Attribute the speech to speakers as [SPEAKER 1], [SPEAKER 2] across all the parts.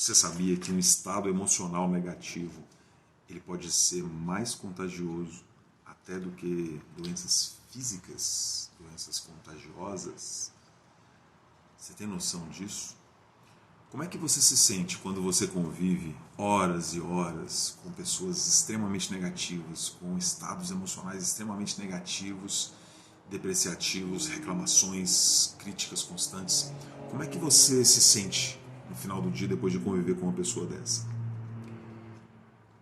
[SPEAKER 1] Você sabia que um estado emocional negativo ele pode ser mais contagioso até do que doenças físicas, doenças contagiosas? Você tem noção disso? Como é que você se sente quando você convive horas e horas com pessoas extremamente negativas, com estados emocionais extremamente negativos, depreciativos, reclamações, críticas constantes? Como é que você se sente no final do dia depois de conviver com uma pessoa dessa?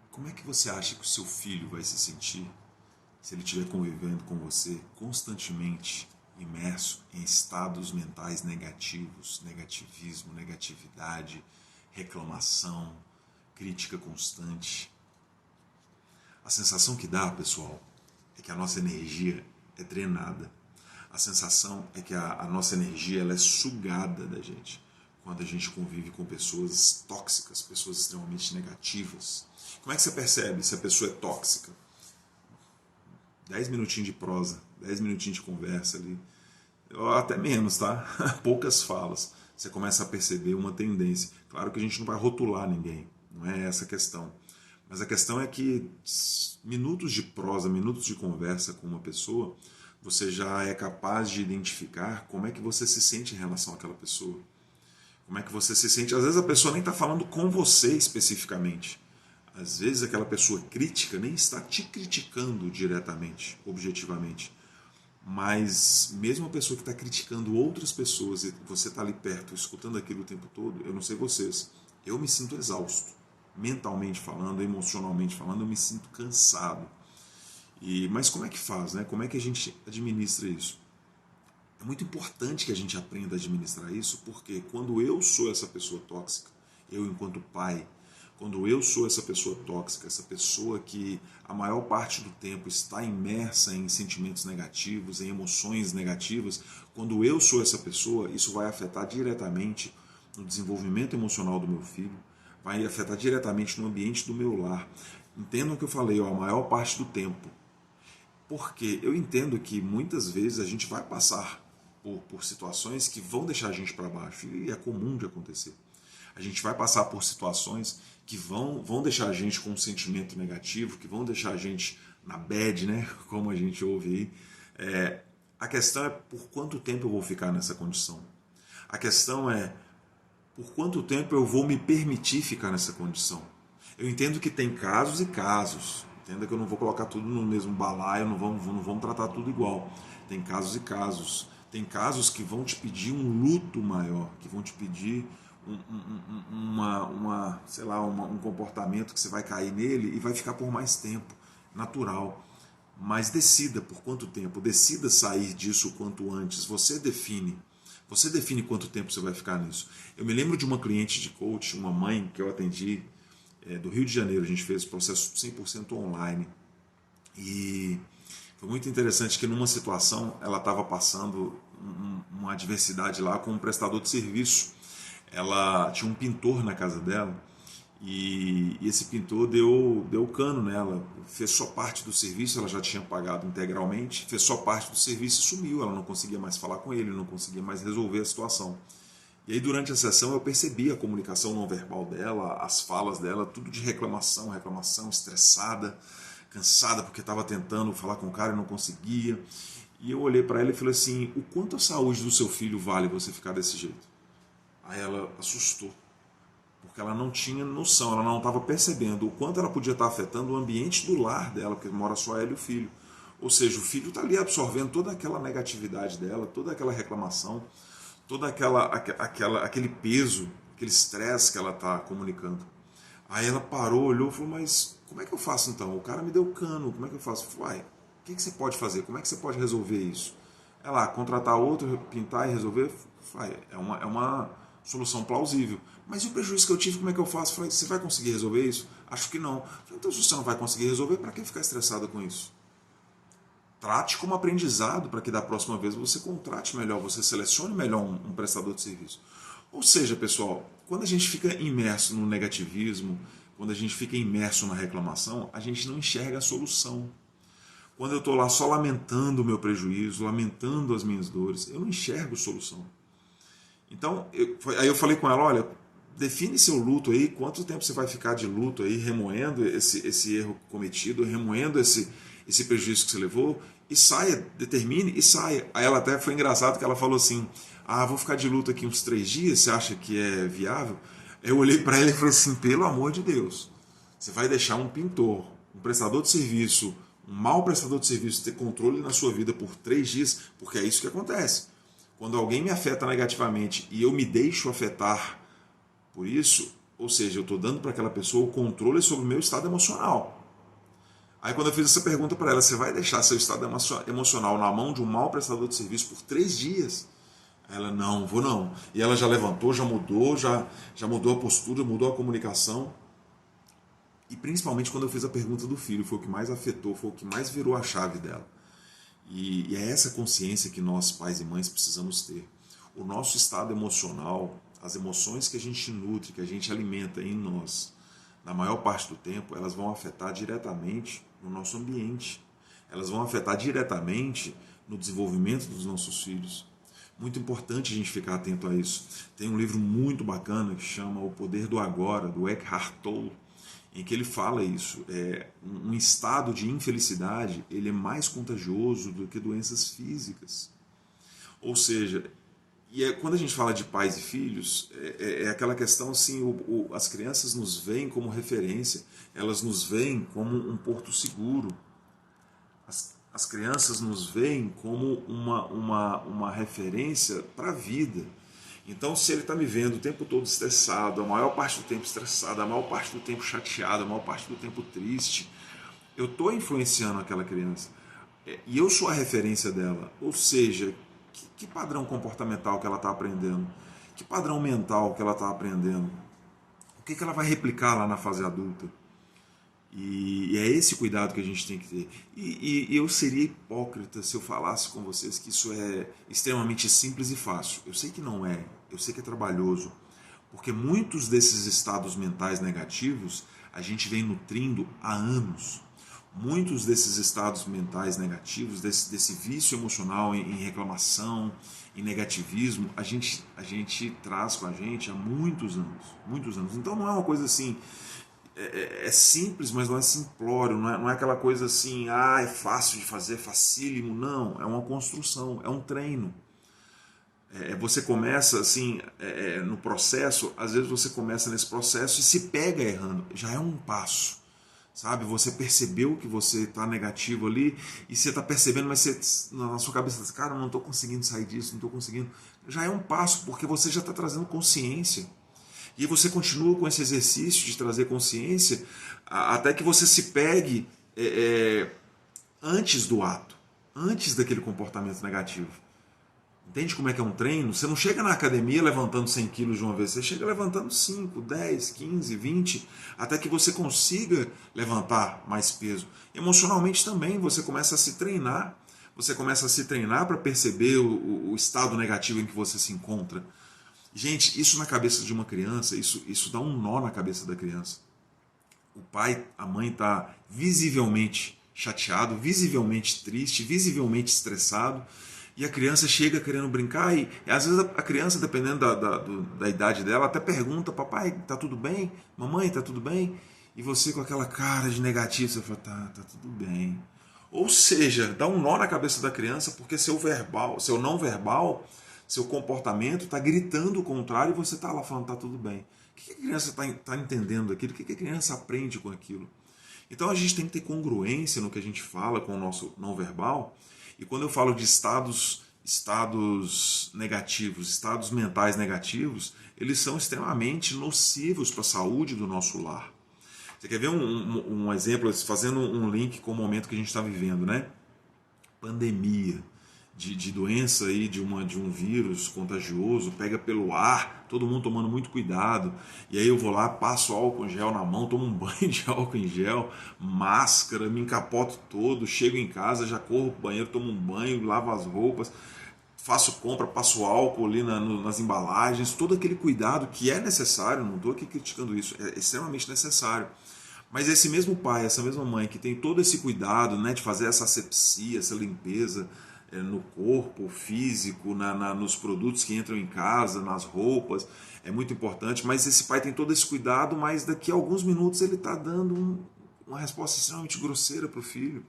[SPEAKER 1] Como é que você acha que o seu filho vai se sentir se ele estiver convivendo com você constantemente imerso em estados mentais negativos, negativismo, negatividade, reclamação, crítica constante? A sensação que dá, pessoal, é que a nossa energia é drenada. A sensação é que a nossa energia ela é sugada da gente quando a gente convive com pessoas tóxicas, pessoas extremamente negativas. Como é que você percebe se a pessoa é tóxica? 10 minutinhos de prosa, 10 minutinhos de conversa ali, ou até menos, tá? Poucas falas. Você começa a perceber uma tendência. Claro que a gente não vai rotular ninguém, não é essa a questão. Mas a questão é que minutos de prosa, minutos de conversa com uma pessoa, você já é capaz de identificar como é que você se sente em relação àquela pessoa. Como é que você se sente? Às vezes a pessoa nem está falando com você especificamente. Às vezes aquela pessoa crítica nem está te criticando diretamente, objetivamente. Mas mesmo a pessoa que está criticando outras pessoas e você está ali perto, escutando aquilo o tempo todo, eu não sei vocês, eu me sinto exausto. Mentalmente falando, emocionalmente falando, eu me sinto cansado. Mas como é que faz, né? Como é que a gente administra isso? É muito importante que a gente aprenda a administrar isso, porque quando eu sou essa pessoa tóxica, eu enquanto pai, quando eu sou essa pessoa tóxica, essa pessoa que a maior parte do tempo está imersa em sentimentos negativos, em emoções negativas, quando eu sou essa pessoa, isso vai afetar diretamente no desenvolvimento emocional do meu filho, vai afetar diretamente no ambiente do meu lar. Entendam o que eu falei, ó, a maior parte do tempo. Porque eu entendo que muitas vezes a gente vai passar por situações que vão deixar a gente para baixo, e é comum de acontecer. A gente vai passar por situações que vão deixar a gente com um sentimento negativo, que vão deixar a gente na bad, né? Como a gente ouve aí. A questão é por quanto tempo eu vou ficar nessa condição. A questão é por quanto tempo eu vou me permitir ficar nessa condição. Eu entendo que tem casos e casos. Entenda que eu não vou colocar tudo no mesmo balaio, não vamos tratar tudo igual. Tem casos e casos. Tem casos que vão te pedir um luto maior, que vão te pedir um comportamento que você vai cair nele e vai ficar por mais tempo, natural. Mas decida por quanto tempo, decida sair disso o quanto antes. Você define quanto tempo você vai ficar nisso. Eu me lembro de uma cliente de coach, uma mãe que eu atendi, do Rio de Janeiro. A gente fez o processo 100% online. E foi muito interessante que numa situação ela estava passando uma adversidade lá com um prestador de serviço. Ela tinha um pintor na casa dela e esse pintor deu cano nela, fez só parte do serviço, ela já tinha pagado integralmente, fez só parte do serviço e sumiu, ela não conseguia mais falar com ele, não conseguia mais resolver a situação. E aí durante a sessão eu percebi a comunicação não verbal dela, as falas dela, tudo de reclamação, estressada, cansada porque estava tentando falar com o cara e não conseguia. E eu olhei para ela e falei assim, o quanto a saúde do seu filho vale você ficar desse jeito? Aí ela assustou, porque ela não tinha noção, ela não estava percebendo o quanto ela podia estar afetando o ambiente do lar dela, porque mora só ela e o filho. Ou seja, o filho está ali absorvendo toda aquela negatividade dela, toda aquela reclamação, todo aquele peso, aquele estresse que ela está comunicando. Aí ela parou, olhou e falou, mas como é que eu faço então? O cara me deu cano, como é que eu faço? Eu falei, uai, o que você pode fazer? Como é que você pode resolver isso? É lá, contratar outro, pintar e resolver? Uai, é uma solução plausível. Mas e o prejuízo que eu tive, como é que eu faço? Eu falei, você vai conseguir resolver isso? Acho que não. Eu falei, então se você não vai conseguir resolver, para que ficar estressado com isso? Trate como aprendizado para que da próxima vez você contrate melhor, você selecione melhor um prestador de serviço. Ou seja, pessoal, quando a gente fica imerso no negativismo, quando a gente fica imerso na reclamação, a gente não enxerga a solução. Quando eu estou lá só lamentando o meu prejuízo, lamentando as minhas dores, eu não enxergo solução. Então, aí eu falei com ela, olha, define seu luto aí, quanto tempo você vai ficar de luto aí, remoendo esse erro cometido, remoendo esse prejuízo que você levou, e saia, determine e saia. Aí ela até foi engraçado que ela falou assim, vou ficar de luto aqui uns 3 dias, você acha que é viável? Eu olhei para ela e falei assim, pelo amor de Deus, você vai deixar um pintor, um prestador de serviço, um mau prestador de serviço ter controle na sua vida por 3 dias, porque é isso que acontece. Quando alguém me afeta negativamente e eu me deixo afetar por isso, ou seja, eu estou dando para aquela pessoa o controle sobre o meu estado emocional. Aí quando eu fiz essa pergunta para ela, você vai deixar seu estado emocional na mão de um mau prestador de serviço por 3 dias? Ela, não, vou não. E ela já levantou, já mudou, já mudou a postura, mudou a comunicação. E principalmente quando eu fiz a pergunta do filho, foi o que mais afetou, foi o que mais virou a chave dela. E é essa consciência que nós, pais e mães, precisamos ter. O nosso estado emocional, as emoções que a gente nutre, que a gente alimenta em nós, na maior parte do tempo, elas vão afetar diretamente no nosso ambiente. Elas vão afetar diretamente no desenvolvimento dos nossos filhos. Muito importante a gente ficar atento a isso. Tem um livro muito bacana que chama O Poder do Agora, do Eckhart Tolle, em que ele fala isso. Um estado de infelicidade, ele é mais contagioso do que doenças físicas. Ou seja, quando a gente fala de pais e filhos, é aquela questão assim, as crianças nos veem como referência, elas nos veem como um porto seguro. As crianças nos veem como uma referência para a vida. Então, se ele está me vendo o tempo todo estressado, a maior parte do tempo estressado, a maior parte do tempo chateado, a maior parte do tempo triste, eu estou influenciando aquela criança. E eu sou a referência dela. Ou seja, que padrão comportamental que ela está aprendendo? Que padrão mental que ela está aprendendo? O que ela vai replicar lá na fase adulta? E é esse cuidado que a gente tem que ter. E eu seria hipócrita se eu falasse com vocês que isso é extremamente simples e fácil. Eu sei que não é, eu sei que é trabalhoso, porque muitos desses estados mentais negativos a gente vem nutrindo há anos. Muitos desses estados mentais negativos, desse vício emocional em reclamação, em negativismo, a gente traz com a gente há muitos anos. Muitos anos. Então não é uma coisa assim... É simples, mas não é simplório, não é aquela coisa assim, é fácil de fazer, facílimo, não, é uma construção, é um treino. Você começa assim, no processo, às vezes você começa nesse processo e se pega errando, já é um passo, sabe? Você percebeu que você está negativo ali e você está percebendo, mas você, na sua cabeça, cara, eu não estou conseguindo sair disso, não estou conseguindo. Já é um passo, porque você já está trazendo consciência. E você continua com esse exercício de trazer consciência até que você se pegue antes do ato, antes daquele comportamento negativo. Entende como é que é um treino? Você não chega na academia levantando 100 quilos de uma vez, você chega levantando 5, 10, 15, 20, até que você consiga levantar mais peso. Emocionalmente também, você começa a se treinar. Você começa a se treinar para perceber o estado negativo em que você se encontra. Gente, isso na cabeça de uma criança, isso dá um nó na cabeça da criança. O pai, a mãe está visivelmente chateado, visivelmente triste, visivelmente estressado, e a criança chega querendo brincar, e às vezes a criança, dependendo da idade dela, até pergunta, papai, tá tudo bem? Mamãe, tá tudo bem? E você com aquela cara de negativo, você fala, tá tudo bem. Ou seja, dá um nó na cabeça da criança, porque seu não verbal, seu comportamento está gritando o contrário e você está lá falando, está tudo bem. O que a criança está entendendo aquilo? O que a criança aprende com aquilo? Então a gente tem que ter congruência no que a gente fala com o nosso não verbal. E quando eu falo de estados negativos, estados mentais negativos, eles são extremamente nocivos para a saúde do nosso lar. Você quer ver um exemplo, fazendo um link com o momento que a gente está vivendo, né? Pandemia. De doença aí, de um vírus contagioso, pega pelo ar, todo mundo tomando muito cuidado, e aí eu vou lá, passo álcool em gel na mão, tomo um banho de álcool em gel, máscara, me encapoto todo, chego em casa, já corro pro banheiro, tomo um banho, lavo as roupas, faço compra, passo álcool ali nas embalagens, todo aquele cuidado que é necessário, não estou aqui criticando isso, é extremamente necessário. Mas esse mesmo pai, essa mesma mãe que tem todo esse cuidado, né, de fazer essa asepsia, essa limpeza, no corpo físico, nos produtos que entram em casa, nas roupas, é muito importante, mas esse pai tem todo esse cuidado, mas daqui a alguns minutos ele está dando uma resposta extremamente grosseira para o filho.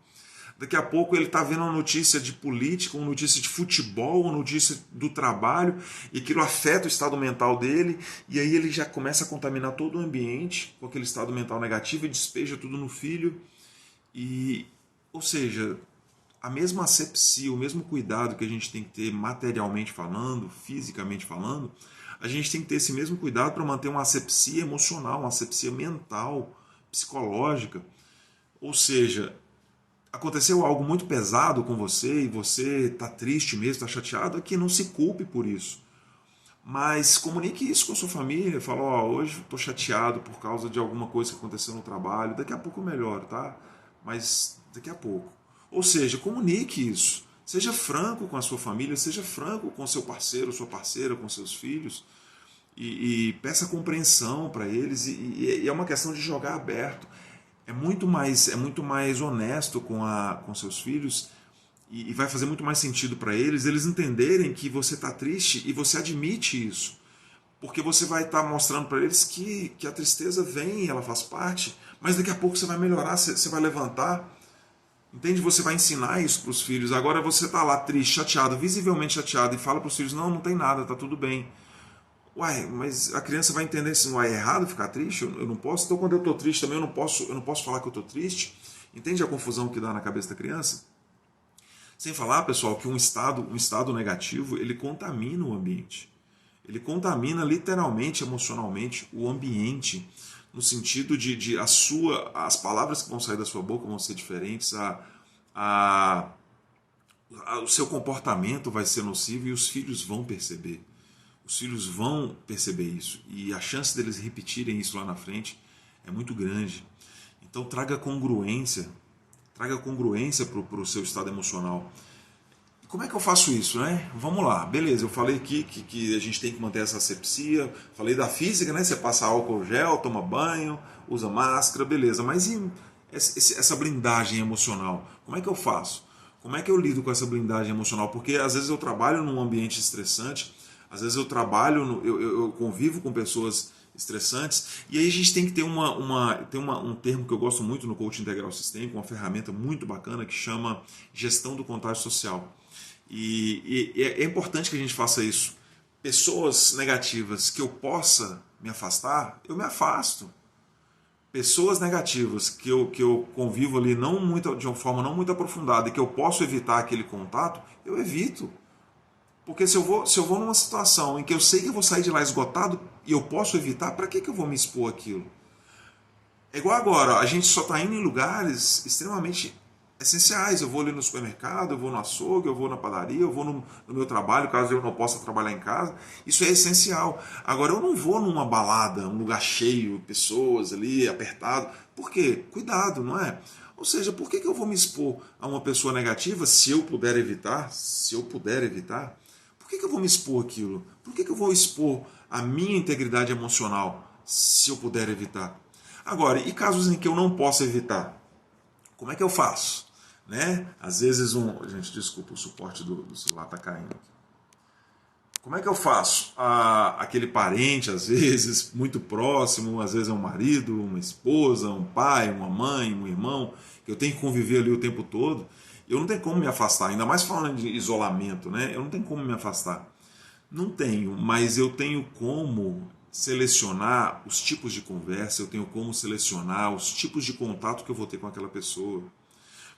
[SPEAKER 1] Daqui a pouco ele está vendo uma notícia de política, uma notícia de futebol, uma notícia do trabalho, e aquilo afeta o estado mental dele, e aí ele já começa a contaminar todo o ambiente com aquele estado mental negativo e despeja tudo no filho. Ou seja, a mesma asepsia, o mesmo cuidado que a gente tem que ter materialmente falando, fisicamente falando, a gente tem que ter esse mesmo cuidado para manter uma asepsia emocional, uma asepsia mental, psicológica. Ou seja, aconteceu algo muito pesado com você e você está triste mesmo, está chateado, é que não se culpe por isso. Mas comunique isso com a sua família, fala, hoje estou chateado por causa de alguma coisa que aconteceu no trabalho, daqui a pouco eu melhoro, tá? Mas daqui a pouco. Ou seja, comunique isso. Seja franco com a sua família, seja franco com seu parceiro, sua parceira, com seus filhos, e peça compreensão para eles, e é uma questão de jogar aberto. É muito mais honesto com seus filhos, e vai fazer muito mais sentido para eles entenderem que você está triste e você admite isso. Porque você vai estar mostrando para eles que a tristeza vem, ela faz parte, mas daqui a pouco você vai melhorar, você vai levantar. Entende? Você vai ensinar isso para os filhos. Agora você está lá triste, chateado, visivelmente chateado, e fala para os filhos, não tem nada, está tudo bem. Uai, mas a criança vai entender assim, é errado ficar triste? Eu não posso, então quando eu estou triste também eu não posso falar que eu estou triste? Entende a confusão que dá na cabeça da criança? Sem falar, pessoal, que um estado negativo, ele contamina o ambiente. Ele contamina literalmente, emocionalmente, o ambiente, no sentido de as palavras que vão sair da sua boca vão ser diferentes, o seu comportamento vai ser nocivo e os filhos vão perceber. Os filhos vão perceber isso, e a chance deles repetirem isso lá na frente é muito grande. Então traga congruência para o seu estado emocional. Como é que eu faço isso, né? Vamos lá, beleza, eu falei aqui que a gente tem que manter essa asepsia, falei da física, né? Você passa álcool gel, toma banho, usa máscara, beleza, mas e essa blindagem emocional? Como é que eu faço? Como é que eu lido com essa blindagem emocional? Porque às vezes eu trabalho num ambiente estressante, às vezes eu trabalho, eu convivo com pessoas estressantes, e aí a gente tem que ter um termo que eu gosto muito no coaching integral sistêmico, uma ferramenta muito bacana que chama gestão do contágio social. E é importante que a gente faça isso. Pessoas negativas que eu possa me afastar, eu me afasto. Pessoas negativas que eu convivo ali de uma forma não muito aprofundada e que eu posso evitar aquele contato, eu evito. Porque se eu vou numa situação em que eu sei que eu vou sair de lá esgotado e eu posso evitar, para que eu vou me expor aquilo? É igual agora, a gente só está indo em lugares extremamente essenciais. Eu vou ali no supermercado, eu vou no açougue, eu vou na padaria, eu vou no meu trabalho, caso eu não possa trabalhar em casa. Isso é essencial. Agora, eu não vou numa balada, um lugar cheio, pessoas ali, apertado. Por quê? Cuidado, não é? Ou seja, por que eu vou me expor a uma pessoa negativa se eu puder evitar? Se eu puder evitar? Por que eu vou me expor aquilo? Por que eu vou expor a minha integridade emocional se eu puder evitar? Agora, e casos em que eu não posso evitar? Como é que eu faço? Né? Às vezes Gente, desculpa, o suporte do celular está caindo. Como é que eu faço? Aquele parente, às vezes, muito próximo, às vezes é um marido, uma esposa, um pai, uma mãe, um irmão, que eu tenho que conviver ali o tempo todo. Eu não tenho como me afastar, ainda mais falando de isolamento, né? Eu não tenho como me afastar. Não tenho, mas eu tenho como selecionar os tipos de conversa, eu tenho como selecionar os tipos de contato que eu vou ter com aquela pessoa.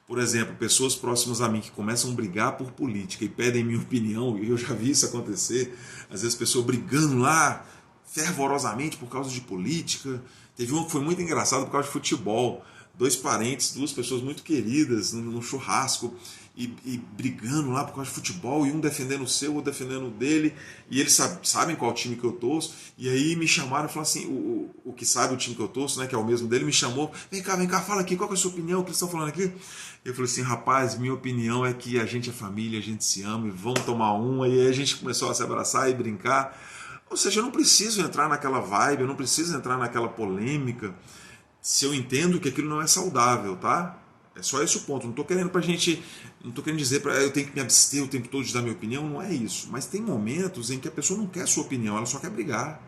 [SPEAKER 1] Por exemplo, pessoas próximas a mim que começam a brigar por política e pedem minha opinião, e eu já vi isso acontecer, às vezes pessoas brigando lá fervorosamente por causa de política. Teve um que foi muito engraçado por causa de futebol. Dois parentes, duas pessoas muito queridas num churrasco e brigando lá por causa de futebol, e um defendendo o seu, outro defendendo o dele, e eles sabem qual time que eu torço, e aí me chamaram e falaram assim, o que sabe o time que eu torço, né, que é o mesmo dele, me chamou, vem cá, fala aqui, qual que é a sua opinião, o que eles estão falando aqui? Eu falei assim, rapaz, minha opinião é que a gente é família, a gente se ama, e vamos tomar uma, e aí a gente começou a se abraçar e brincar. Ou seja, eu não preciso entrar naquela vibe, eu não preciso entrar naquela polêmica, se eu entendo que aquilo não é saudável, tá? É só esse o ponto. Não estou querendo pra gente. Não estou querendo dizer para eu tenho que me abster o tempo todo de dar minha opinião, não é isso. Mas tem momentos em que a pessoa não quer a sua opinião, ela só quer brigar.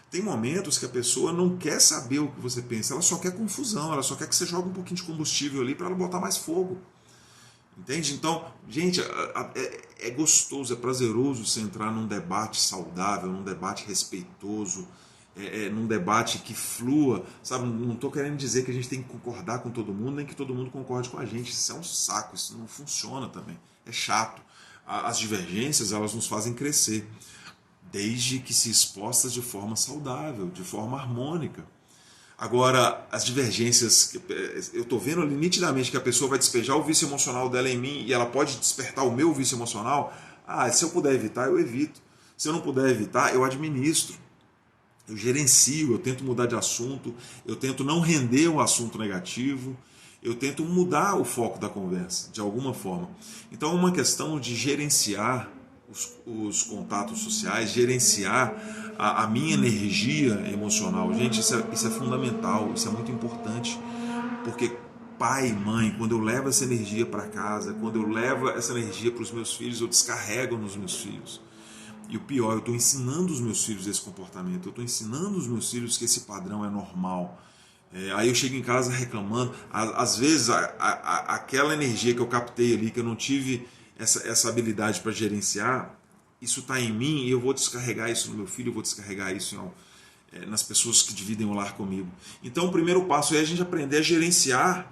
[SPEAKER 1] Tem momentos que a pessoa não quer saber o que você pensa, ela só quer confusão, ela só quer que você jogue um pouquinho de combustível ali para ela botar mais fogo. Entende? Então, gente, é gostoso, é prazeroso você entrar num debate saudável, num debate respeitoso, num debate que flua, sabe? Não estou querendo dizer que a gente tem que concordar com todo mundo, nem que todo mundo concorde com a gente. Isso é um saco, isso não funciona também. É chato. As divergências, elas nos fazem crescer, desde que se expostas de forma saudável, de forma harmônica. Agora, as divergências, eu estou vendo ali nitidamente que a pessoa vai despejar o vício emocional dela em mim e ela pode despertar o meu vício emocional. Se eu puder evitar, eu evito. Se eu não puder evitar, eu administro. Eu gerencio, eu tento mudar de assunto, eu tento não render o assunto negativo, eu tento mudar o foco da conversa, de alguma forma. Então é uma questão de gerenciar os contatos sociais, gerenciar a minha energia emocional. Gente, isso é fundamental, isso é muito importante, porque pai, mãe, quando eu levo essa energia para casa, quando eu levo essa energia para os meus filhos, eu descarrego nos meus filhos. E o pior, eu estou ensinando os meus filhos esse comportamento, eu estou ensinando os meus filhos que esse padrão é normal. Aí eu chego em casa reclamando, às vezes aquela energia que eu captei ali, que eu não tive essa habilidade para gerenciar, isso está em mim e eu vou descarregar isso no meu filho, eu vou descarregar isso nas pessoas que dividem o lar comigo. Então o primeiro passo é a gente aprender a gerenciar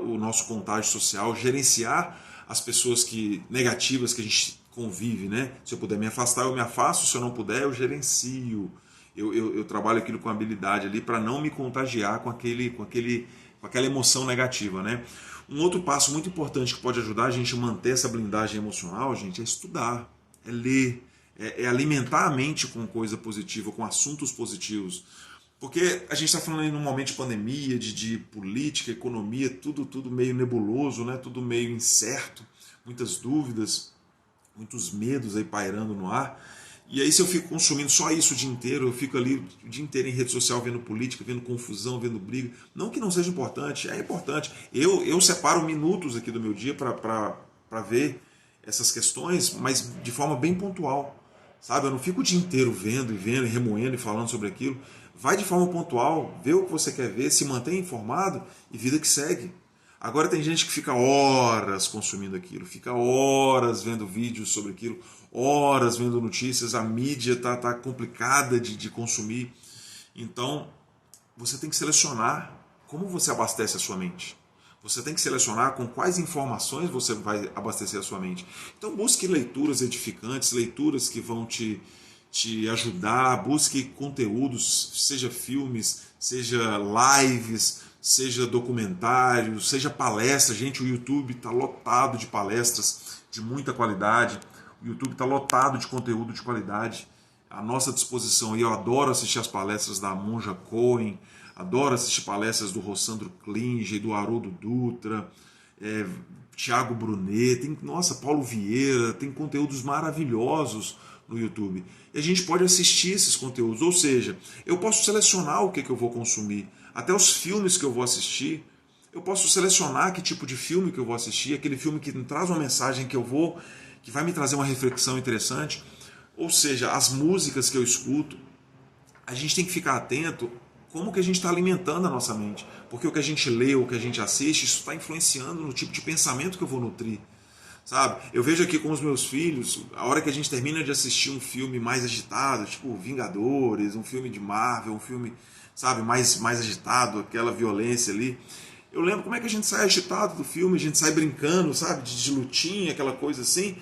[SPEAKER 1] o nosso contágio social, gerenciar as pessoas negativas que a gente convive, né? Se eu puder me afastar, eu me afasto, se eu não puder, eu gerencio. Eu trabalho aquilo com habilidade ali para não me contagiar com aquela emoção negativa, né? Um outro passo muito importante que pode ajudar a gente a manter essa blindagem emocional, gente, é estudar, é ler, é alimentar a mente com coisa positiva, com assuntos positivos. Porque a gente está falando aí num momento de pandemia, de política, economia, tudo meio nebuloso, né? Tudo meio incerto, muitas dúvidas, muitos medos aí pairando no ar. E aí se eu fico consumindo só isso o dia inteiro, eu fico ali o dia inteiro em rede social vendo política, vendo confusão, vendo briga. Não que não seja importante, é importante. Eu separo minutos aqui do meu dia para ver essas questões, mas de forma bem pontual. Sabe? Eu não fico o dia inteiro vendo, remoendo e falando sobre aquilo. Vai de forma pontual, vê o que você quer ver, se mantém informado e vida que segue. Agora tem gente que fica horas consumindo aquilo, fica horas vendo vídeos sobre aquilo, horas vendo notícias, a mídia tá complicada de consumir. Então, você tem que selecionar como você abastece a sua mente. Você tem que selecionar com quais informações você vai abastecer a sua mente. Então busque leituras edificantes, leituras que vão te ajudar, busque conteúdos, seja filmes, seja lives, seja documentários, seja palestras. Gente, o YouTube está lotado de palestras de muita qualidade, o YouTube está lotado de conteúdo de qualidade à nossa disposição. E eu adoro assistir as palestras da Monja Cohen, adoro assistir palestras do Rossandro Klinge, do Haroldo Dutra, Thiago Brunet, Paulo Vieira, tem conteúdos maravilhosos no YouTube. E a gente pode assistir esses conteúdos, ou seja, eu posso selecionar o que eu vou consumir, até os filmes que eu vou assistir, eu posso selecionar que tipo de filme que eu vou assistir, aquele filme que me traz uma mensagem que vai me trazer uma reflexão interessante, ou seja, as músicas que eu escuto. A gente tem que ficar atento como que a gente está alimentando a nossa mente, porque o que a gente lê, o que a gente assiste, isso está influenciando no tipo de pensamento que eu vou nutrir. Sabe? Eu vejo aqui com os meus filhos, a hora que a gente termina de assistir um filme mais agitado, tipo Vingadores, um filme de Marvel, um filme, sabe, mais agitado, aquela violência ali, eu lembro como é que a gente sai agitado do filme, a gente sai brincando, sabe, de lutinha, aquela coisa assim,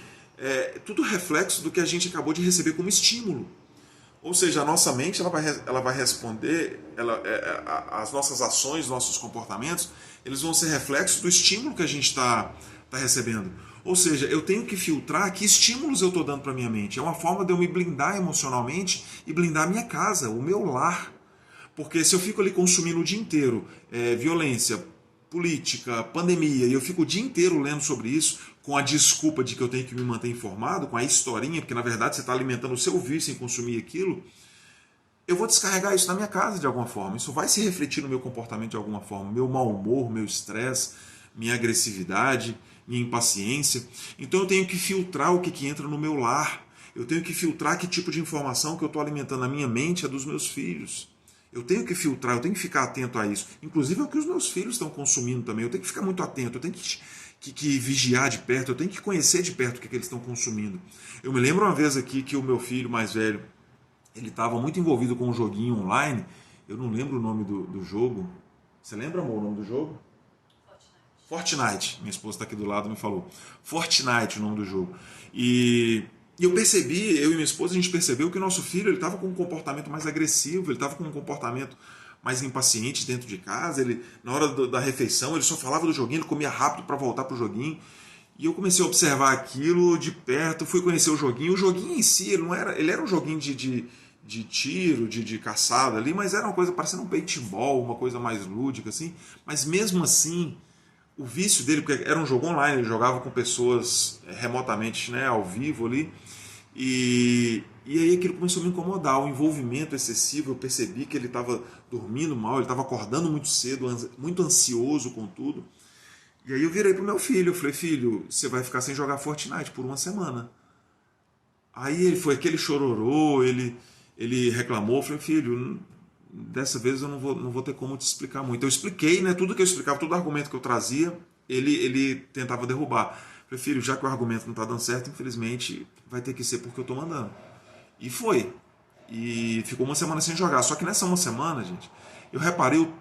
[SPEAKER 1] tudo reflexo do que a gente acabou de receber como estímulo. Ou seja, a nossa mente ela vai responder, as nossas ações, nossos comportamentos, eles vão ser reflexos do estímulo que a gente está recebendo. Ou seja, eu tenho que filtrar que estímulos eu estou dando para a minha mente. É uma forma de eu me blindar emocionalmente e blindar a minha casa, o meu lar. Porque se eu fico ali consumindo o dia inteiro violência, política, pandemia, e eu fico o dia inteiro lendo sobre isso, com a desculpa de que eu tenho que me manter informado, com a historinha, porque na verdade você está alimentando o seu vício em consumir aquilo, eu vou descarregar isso na minha casa de alguma forma. Isso vai se refletir no meu comportamento de alguma forma. Meu mau humor, meu estresse, minha agressividade, minha impaciência. Então eu tenho que filtrar o que entra no meu lar. Eu tenho que filtrar que tipo de informação que eu estou alimentando na minha mente, a dos meus filhos. Eu tenho que filtrar, eu tenho que ficar atento a isso. Inclusive é o que os meus filhos estão consumindo também. Eu tenho que ficar muito atento, eu tenho que vigiar de perto, eu tenho que conhecer de perto o que eles estão consumindo. Eu me lembro uma vez aqui que o meu filho mais velho, ele estava muito envolvido com um joguinho online. Eu não lembro o nome do jogo. Você lembra, amor, o nome do jogo? Fortnite. Minha esposa está aqui do lado e me falou. Fortnite, o nome do jogo. E eu percebi, eu e minha esposa, a gente percebeu que o nosso filho estava com um comportamento mais agressivo, ele estava com um comportamento mais impaciente dentro de casa. Ele, na hora da refeição, ele só falava do joguinho, ele comia rápido para voltar para o joguinho. E eu comecei a observar aquilo de perto, fui conhecer o joguinho. O joguinho em si, ele era um joguinho de tiro, de caçada ali, mas era uma coisa parecendo um paintball, uma coisa mais lúdica assim. Mas mesmo assim, o vício dele, porque era um jogo online, ele jogava com pessoas remotamente, né, ao vivo ali, e aí aquilo começou a me incomodar, o envolvimento excessivo. Eu percebi que ele estava dormindo mal, ele estava acordando muito cedo, muito ansioso com tudo. E aí eu virei pro meu filho, eu falei, filho, você vai ficar sem jogar Fortnite por uma semana. Aí ele foi aquele chororô, ele reclamou, eu falei, filho, dessa vez eu não vou ter como te explicar muito. Eu expliquei, né, tudo que eu explicava, todo argumento que eu trazia, ele tentava derrubar. Eu falei, filho, já que o argumento não está dando certo, infelizmente vai ter que ser porque eu estou mandando. E foi. E ficou uma semana sem jogar. Só que nessa uma semana, gente, eu reparei o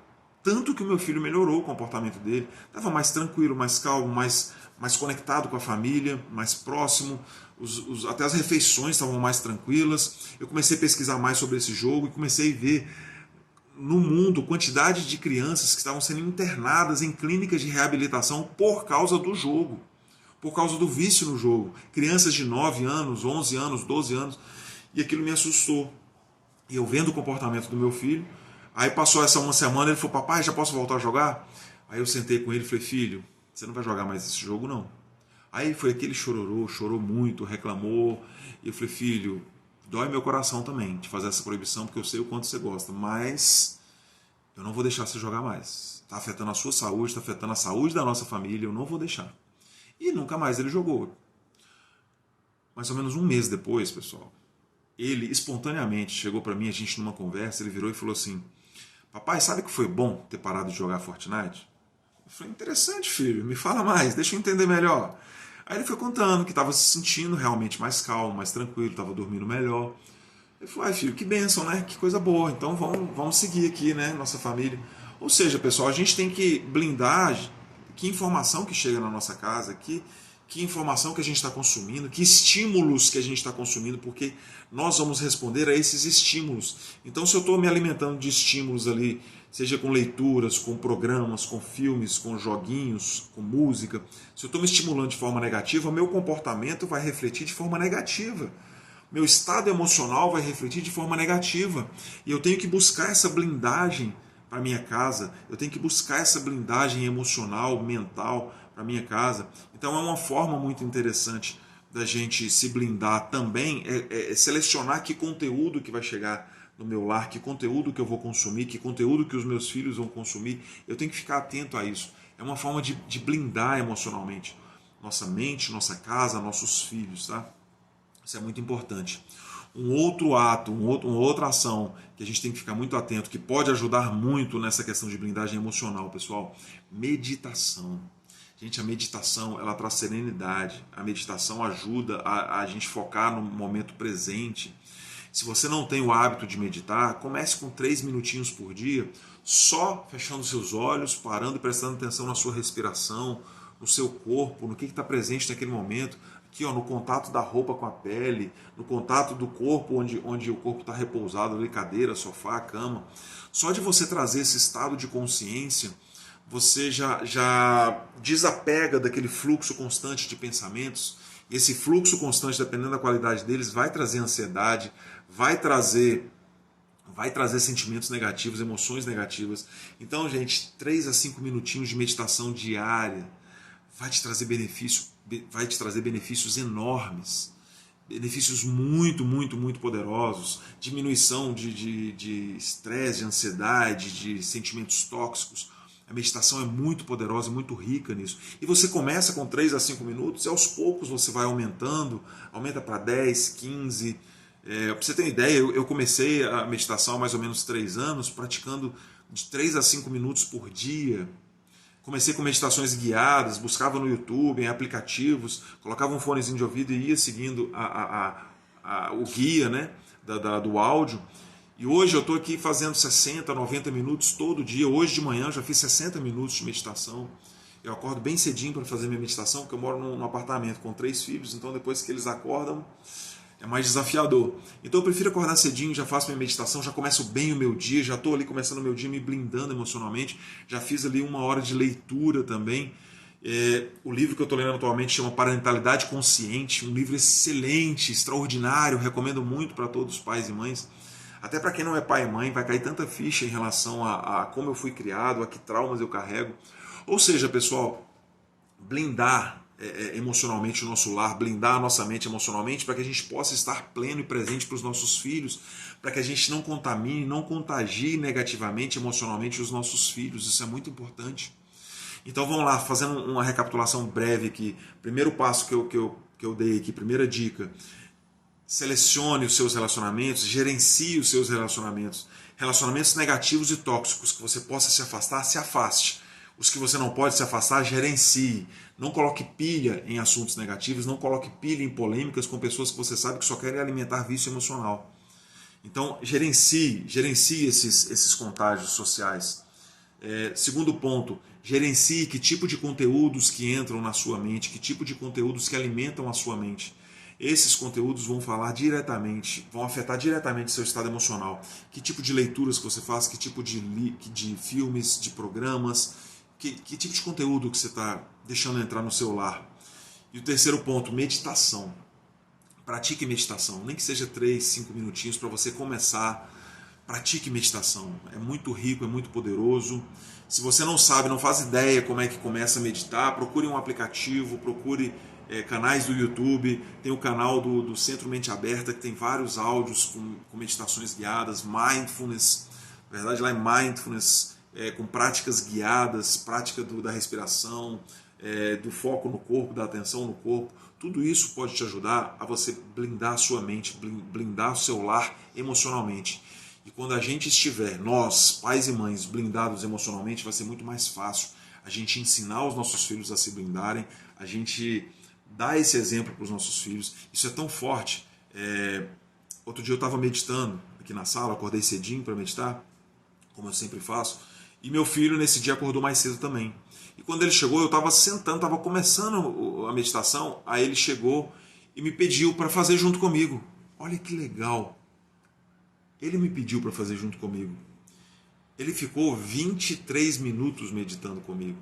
[SPEAKER 1] tanto que o meu filho melhorou o comportamento dele. Estava mais tranquilo, mais calmo, mais conectado com a família, mais próximo. Até as refeições estavam mais tranquilas. Eu comecei a pesquisar mais sobre esse jogo e comecei a ver no mundo quantidade de crianças que estavam sendo internadas em clínicas de reabilitação por causa do jogo, por causa do vício no jogo. Crianças de 9 anos, 11 anos, 12 anos. E aquilo me assustou. E eu vendo o comportamento do meu filho, aí passou essa uma semana, ele falou, papai, já posso voltar a jogar? Aí eu sentei com ele e falei, filho, você não vai jogar mais esse jogo não. Aí foi aquele chororô, chorou muito, reclamou. E eu falei, filho, dói meu coração também de fazer essa proibição, porque eu sei o quanto você gosta, mas eu não vou deixar você jogar mais. Está afetando a sua saúde, está afetando a saúde da nossa família, eu não vou deixar. E nunca mais ele jogou. Mais ou menos um mês depois, pessoal, ele espontaneamente chegou para mim, a gente numa conversa, ele virou e falou assim, papai, sabe que foi bom ter parado de jogar Fortnite? Eu falei, interessante, filho, me fala mais, deixa eu entender melhor. Aí ele foi contando que estava se sentindo realmente mais calmo, mais tranquilo, estava dormindo melhor. Eu falei, filho, que bênção, né? Que coisa boa, então vamos seguir aqui, né, nossa família. Ou seja, pessoal, a gente tem que blindar que informação que chega na nossa casa, que informação que a gente está consumindo, que estímulos que a gente está consumindo, porque nós vamos responder a esses estímulos. Então, se eu estou me alimentando de estímulos ali, seja com leituras, com programas, com filmes, com joguinhos, com música, se eu estou me estimulando de forma negativa, meu comportamento vai refletir de forma negativa. Meu estado emocional vai refletir de forma negativa. E eu tenho que buscar essa blindagem para minha casa, eu tenho que buscar essa blindagem emocional, mental para minha casa. Então é uma forma muito interessante da gente se blindar também, é selecionar que conteúdo que vai chegar no meu lar, que conteúdo que eu vou consumir, que conteúdo que os meus filhos vão consumir. Eu tenho que ficar atento a isso. É uma forma de blindar emocionalmente nossa mente, nossa casa, nossos filhos, tá? Isso é muito importante. Um outro ato, uma outra ação que a gente tem que ficar muito atento, que pode ajudar muito nessa questão de blindagem emocional, pessoal, meditação. Gente, a meditação, ela traz serenidade. A meditação ajuda a gente focar no momento presente. Se você não tem o hábito de meditar, comece com 3 minutinhos por dia, só fechando seus olhos, parando e prestando atenção na sua respiração, no seu corpo, no que está presente naquele momento. Aqui, ó, no contato da roupa com a pele, no contato do corpo, onde o corpo está repousado, ali, cadeira, sofá, cama. Só de você trazer esse estado de consciência, você já desapega daquele fluxo constante de pensamentos. E esse fluxo constante, dependendo da qualidade deles, vai trazer ansiedade, vai trazer sentimentos negativos, emoções negativas. Então, gente, 3 a 5 minutinhos de meditação diária vai te trazer benefícios enormes, benefícios muito, muito, muito poderosos, diminuição de estresse, de ansiedade, de sentimentos tóxicos. A meditação é muito poderosa, muito rica nisso. E você começa com 3 a 5 minutos e aos poucos você vai aumentando, aumenta para 10, 15. Para você ter uma ideia, eu comecei a meditação há mais ou menos 3 anos, praticando de 3 a 5 minutos por dia. Comecei com meditações guiadas, buscava no YouTube, em aplicativos, colocava um fonezinho de ouvido e ia seguindo o guia, né, do áudio. E hoje eu estou aqui fazendo 60, 90 minutos todo dia. Hoje de manhã eu já fiz 60 minutos de meditação. Eu acordo bem cedinho para fazer minha meditação, porque eu moro num apartamento com 3 filhos, então depois que eles acordam é mais desafiador. Então eu prefiro acordar cedinho, já faço minha meditação, já começo bem o meu dia, já estou ali começando o meu dia me blindando emocionalmente, já fiz ali 1 hora de leitura também. O livro que eu estou lendo atualmente chama Parentalidade Consciente, um livro excelente, extraordinário, recomendo muito para todos os pais e mães. Até para quem não é pai e mãe, vai cair tanta ficha em relação a como eu fui criado, a que traumas eu carrego. Ou seja, pessoal, blindar emocionalmente o nosso lar, blindar a nossa mente emocionalmente para que a gente possa estar pleno e presente para os nossos filhos, para que a gente não contamine, não contagie negativamente, emocionalmente os nossos filhos. Isso é muito importante. Então vamos lá, fazendo uma recapitulação breve aqui. Primeiro passo que eu dei aqui, primeira dica: selecione os seus relacionamentos, gerencie os seus relacionamentos. Relacionamentos negativos e tóxicos que você possa se afastar, se afaste. Os que você não pode se afastar, gerencie. Não coloque pilha em assuntos negativos, não coloque pilha em polêmicas com pessoas que você sabe que só querem alimentar vício emocional. Então, gerencie esses contágios sociais. Segundo ponto, gerencie que tipo de conteúdos que entram na sua mente, que tipo de conteúdos que alimentam a sua mente. Esses conteúdos vão falar diretamente, vão afetar diretamente seu estado emocional. Que tipo de leituras que você faz, que tipo de filmes, de programas, que tipo de conteúdo que você está deixando entrar no seu lar. E o terceiro ponto, meditação. Pratique meditação, nem que seja 3, 5 minutinhos para você começar. Pratique meditação, é muito rico, é muito poderoso. Se você não sabe, não faz ideia como é que começa a meditar, procure um aplicativo, procure canais do YouTube. Tem o canal do Centro Mente Aberta, que tem vários áudios com meditações guiadas, mindfulness, na verdade lá é mindfulness, com práticas guiadas, prática da respiração, do foco no corpo, da atenção no corpo. Tudo isso pode te ajudar a você blindar a sua mente, blindar o seu lar emocionalmente. E quando a gente estiver, nós, pais e mães, blindados emocionalmente, vai ser muito mais fácil a gente ensinar os nossos filhos a se blindarem, a gente dar esse exemplo para os nossos filhos. Isso é tão forte. Outro dia eu estava meditando aqui na sala, acordei cedinho para meditar, como eu sempre faço, e meu filho nesse dia acordou mais cedo também. E quando ele chegou, eu estava sentando, estava começando a meditação, aí ele chegou e me pediu para fazer junto comigo. Olha que legal! Ele me pediu para fazer junto comigo. Ele ficou 23 minutos meditando comigo.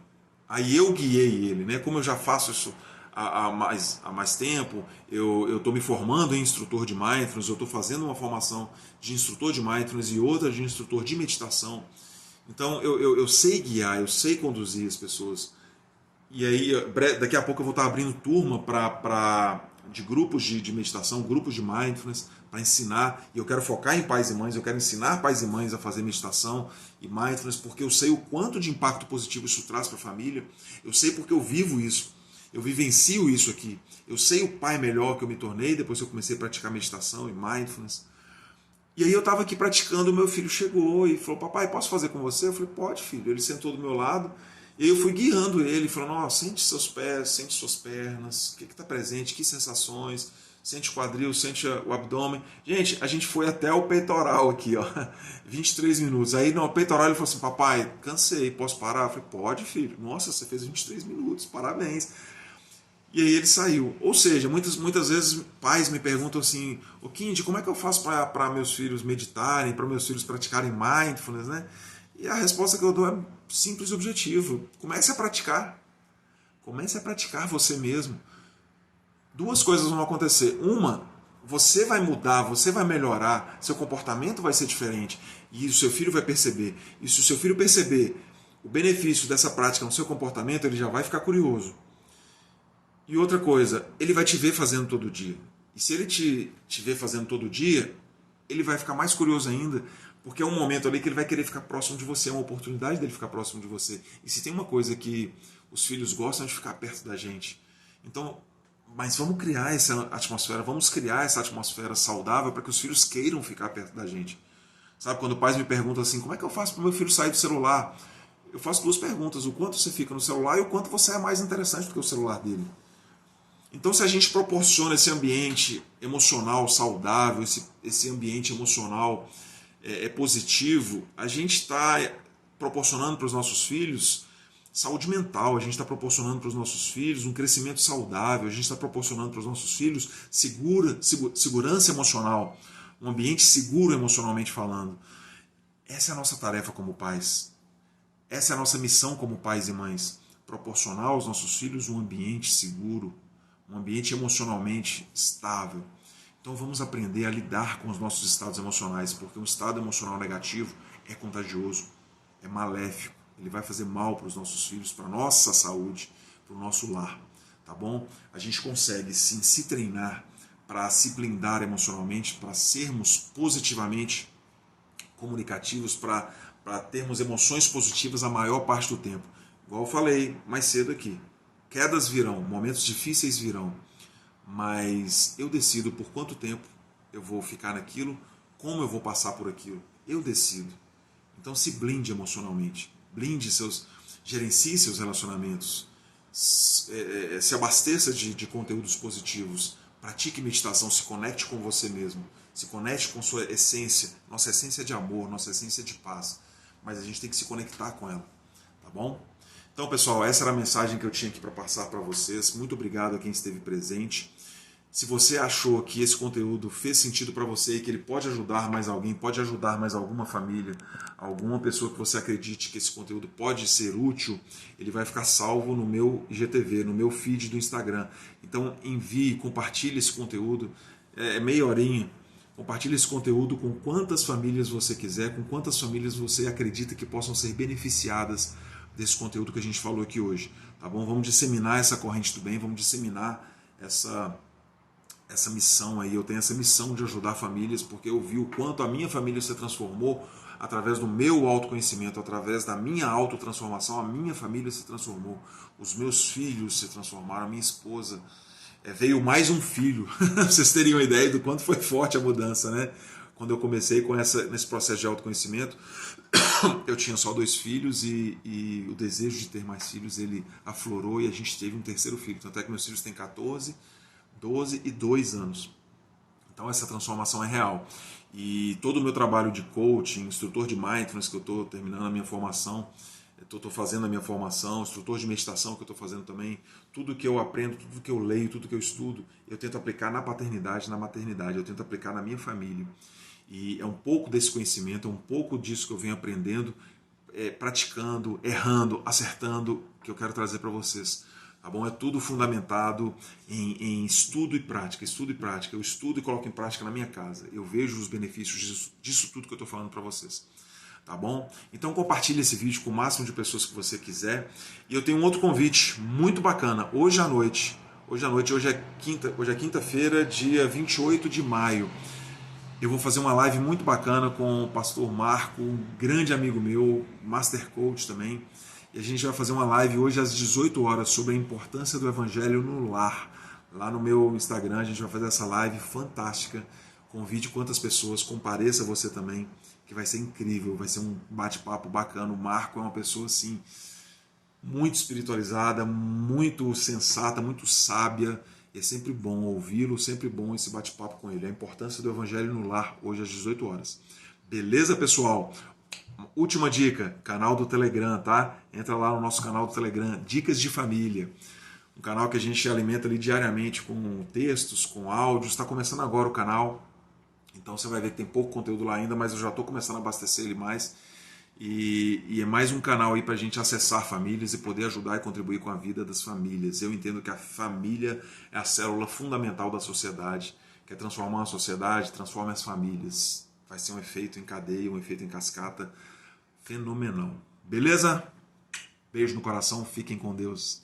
[SPEAKER 1] Aí eu guiei ele, né? Como eu já faço isso há mais tempo, eu estou me formando em instrutor de Mindfulness, eu estou fazendo uma formação de instrutor de Mindfulness e outra de instrutor de meditação. Então eu sei guiar, eu sei conduzir as pessoas. E aí daqui a pouco eu vou estar abrindo turma de grupos de meditação, grupos de Mindfulness, para ensinar. E eu quero focar em pais e mães, eu quero ensinar pais e mães a fazer meditação e Mindfulness, porque eu sei o quanto de impacto positivo isso traz para a família. Eu sei porque eu vivo isso. Eu vivencio isso aqui. Eu sei o pai melhor que eu me tornei depois que eu comecei a praticar meditação e Mindfulness. E aí eu estava aqui praticando, o meu filho chegou e falou: papai, posso fazer com você? Eu falei: pode, filho. Ele sentou do meu lado e aí eu fui guiando ele, falando: ó, sente seus pés, sente suas pernas, o que está presente, que sensações, sente o quadril, sente o abdômen. Gente, a gente foi até o peitoral aqui, ó, 23 minutos. Aí no peitoral ele falou assim: papai, cansei, posso parar? Eu falei: pode, filho. Nossa, você fez 23 minutos, parabéns. E aí ele saiu. Ou seja, muitas vezes pais me perguntam assim: ô Kindy, como é que eu faço para meus filhos meditarem, para meus filhos praticarem mindfulness, né? E a resposta que eu dou é simples e objetiva. Comece a praticar. Comece a praticar você mesmo. 2 coisas vão acontecer. Uma, você vai mudar, você vai melhorar, seu comportamento vai ser diferente. E o seu filho vai perceber. E se o seu filho perceber o benefício dessa prática no seu comportamento, ele já vai ficar curioso. E outra coisa, ele vai te ver fazendo todo dia. E se ele te ver fazendo todo dia, ele vai ficar mais curioso ainda, Porque é um momento ali que ele vai querer ficar próximo de você, é uma oportunidade dele ficar próximo de você. E se tem uma coisa que os filhos gostam, é de ficar perto da gente. Então, mas vamos criar essa atmosfera, vamos criar essa atmosfera saudável para que os filhos queiram ficar perto da gente. Sabe, quando pais me perguntam assim, como é que eu faço para o meu filho sair do celular? Eu faço duas perguntas, o quanto você fica no celular e o quanto você é mais interessante do que o celular dele. Então, se a gente proporciona esse ambiente emocional saudável, esse ambiente emocional positivo, a gente está proporcionando para os nossos filhos saúde mental, a gente está proporcionando para os nossos filhos um crescimento saudável, a gente está proporcionando para os nossos filhos segurança emocional, um ambiente seguro emocionalmente falando. Essa é a nossa tarefa como pais. Essa é a nossa missão como pais e mães. Proporcionar aos nossos filhos um ambiente seguro, um ambiente emocionalmente estável. Então vamos aprender a lidar com os nossos estados emocionais, porque um estado emocional negativo é contagioso, é maléfico. Ele vai fazer mal para os nossos filhos, para a nossa saúde, para o nosso lar. Tá bom? A gente consegue sim se treinar para se blindar emocionalmente, para sermos positivamente comunicativos, para termos emoções positivas a maior parte do tempo. Igual eu falei mais cedo aqui. Quedas virão, momentos difíceis virão, mas eu decido por quanto tempo eu vou ficar naquilo, como eu vou passar por aquilo. Eu decido. Então se blinde emocionalmente, gerencie seus relacionamentos, se abasteça de conteúdos positivos, pratique meditação, se conecte com você mesmo, se conecte com sua essência, nossa essência de amor, nossa essência de paz, mas a gente tem que se conectar com ela, tá bom? Então, pessoal, essa era a mensagem que eu tinha aqui para passar para vocês. Muito obrigado a quem esteve presente. Se você achou que esse conteúdo fez sentido para você e que ele pode ajudar mais alguém, pode ajudar mais alguma família, alguma pessoa que você acredite que esse conteúdo pode ser útil, ele vai ficar salvo no meu IGTV, no meu feed do Instagram. Então envie, compartilhe esse conteúdo, é meia horinha. Compartilhe esse conteúdo com quantas famílias você quiser, com quantas famílias você acredita que possam ser beneficiadas desse conteúdo que a gente falou aqui hoje. Tá bom? Vamos disseminar essa corrente do bem, vamos disseminar essa missão aí. Eu tenho essa missão de ajudar famílias, porque eu vi o quanto a minha família se transformou através do meu autoconhecimento, através da minha autotransformação. A minha família se transformou, os meus filhos se transformaram, a minha esposa. Veio mais um filho, pra vocês terem uma ideia do quanto foi forte a mudança, né? Quando eu comecei nesse processo de autoconhecimento, eu tinha só 2 filhos e o desejo de ter mais filhos, ele aflorou e a gente teve um terceiro filho. Tanto é que meus filhos têm 14, 12 e 2 anos. Então essa transformação é real. E todo o meu trabalho de coaching, instrutor de mindfulness, que eu estou terminando a minha formação, estou fazendo a minha formação, instrutor de meditação que eu estou fazendo também, tudo que eu aprendo, tudo que eu leio, tudo que eu estudo, eu tento aplicar na paternidade, na maternidade, eu tento aplicar na minha família. E é um pouco desse conhecimento, é um pouco disso que eu venho aprendendo, praticando, errando, acertando, que eu quero trazer para vocês. Tá bom? É tudo fundamentado em estudo e prática. Estudo e prática. Eu estudo e coloco em prática na minha casa. Eu vejo os benefícios disso tudo que eu estou falando para vocês. Tá bom? Então compartilhe esse vídeo com o máximo de pessoas que você quiser. E eu tenho um outro convite muito bacana. Hoje à noite, hoje é quinta-feira, dia 28 de maio. Eu vou fazer uma live muito bacana com o pastor Marco, um grande amigo meu, Master Coach também. E a gente vai fazer uma live hoje às 18 horas sobre a importância do Evangelho no lar. Lá no meu Instagram a gente vai fazer essa live fantástica. Convide quantas pessoas, compareça você também, que vai ser incrível, vai ser um bate-papo bacana. O Marco é uma pessoa assim, muito espiritualizada, muito sensata, muito sábia. E é sempre bom ouvi-lo, sempre bom esse bate-papo com ele. A importância do Evangelho no lar, hoje às 18 horas. Beleza, pessoal? Última dica, canal do Telegram, tá? Entra lá no nosso canal do Telegram, Dicas de Família. Um canal que a gente alimenta ali diariamente com textos, com áudios. Está começando agora o canal, então você vai ver que tem pouco conteúdo lá ainda, mas eu já estou começando a abastecer ele mais. E é mais um canal aí para a gente acessar famílias e poder ajudar e contribuir com a vida das famílias. Eu entendo que a família é a célula fundamental da sociedade. Quer transformar a sociedade, transforma as famílias. Vai ser um efeito em cadeia, um efeito em cascata fenomenal. Beleza? Beijo no coração, fiquem com Deus.